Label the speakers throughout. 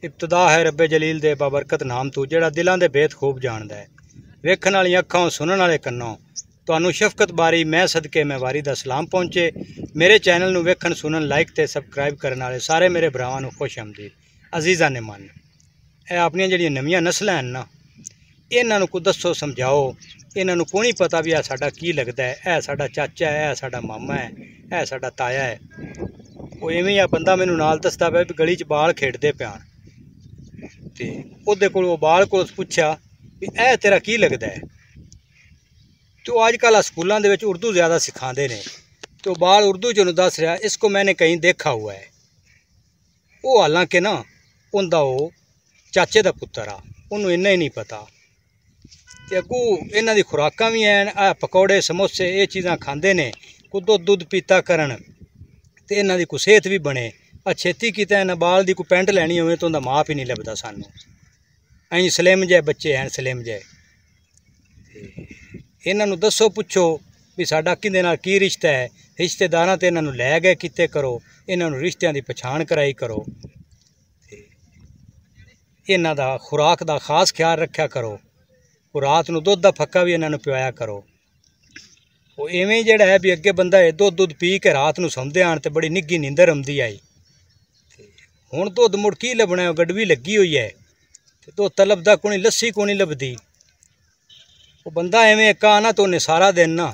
Speaker 1: इब्तदा है रब्बे जलील दे बाबरकत नाम तू जेड़ा दिलां दे भेद खूब जानदा है। वेखण वाली अखां सुनण वाले कन्नों तुहानू शफकत बारी मैं सदके मैं वारी दा सलाम पहुंचे। मेरे चैनल नू वेखण सुनन लाइक ते सबसक्राइब करने वाले सारे मेरे भरावां नू खुश आमदीद अजीज़ां ने मन। ए अपनियां जेहड़ियां नवीं नस्लां हैं ना, इन्हां नू को दसो समझाओ। इन्हां नू कोई नहीं पता भी आ साडा की लगदा है, ए साडा चाचा है, ए साडा मामा है, ए साडा ताया है। वो इवें आ बंदा मैनू नाल दसदा पिया भी गली च बाल खेडदे पियान ते ओहदे कोल बाल को पुछया भी ए तेरा की लगदा है। तो अजकल स्कूलों के उर्दू ज़्यादा सिखाते हैं, तो बाल उर्दू च दस रहा इसको मैंने कहीं देखा हुआ है। वो हालांकि ना उनका वो चाचे का पुत्र आ, उन्होंने इन्ना ही नहीं पता। तो अगू इन्हों की खुराकां भी हैं, पकौड़े समोसे ये चीज़ां खाते हैं, को दुध पीता करन तो इन्हों की कोई सेहत भी बने। छेती की इन्हें बाल की कोई पेंट लैनी हो तो उनका माप ही नहीं लभदा सानू। अं सलिम जै बच्चे हैं, सलिम जै। इन्हों दसो पुछो भी साडा किहदे नाल की रिश्ता है। रिश्तेदारां ते इन्हों लै गए किते करो, इन्हों रिश्तियां की पछाण कराई करो। इन्हां दा खुराक का खास ख्याल रखा करो। रात नूं दुध दा फक्का भी इन्हों पिवाया करो। वो इवें जिहड़ा है भी अगे बंदा दुध पी के रात नूं सौंदे आन ते बड़ी निग्घी नींदर आउंदी आई। हुण दुध मुड़ की लभना है, गड़वी लगी हुई है, दुध तो लभदा कोई नहीं, लस्सी को नहीं लभदी। वो बंदा एवें का ना तो उन्हें सारा दिन ना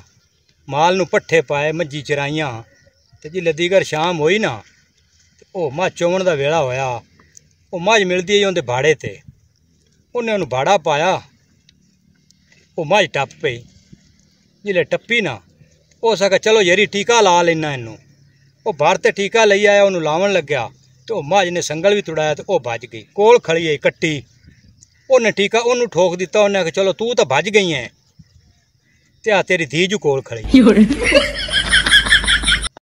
Speaker 1: माल नूं पट्ठे पाए, मज्जी चराइयां, तो जिल्ले दीगर शाम होई ना तो मझ चोवन का वेला होया। वो मझ मिलदी है उनके बाड़े ते, उन्हें उन्हें बाड़ा पाया, वो मझ टप पई। जिल्ले टप्पी ना उस आख्या चलो यरी टीका ला लेना इनू। वो बाहर ते टीका लई आया, उन्होंने लावन लग्या तो मझ ने संगल भी तुड़ाया तो वह भज गई। कोल खड़ी आई कट्टी, उन्हें टीका उन्होंने ठोक दिता। उन्हें आख्या चलो तू तो भज गई है, ते आ तेरी धी जू कोल खड़ी।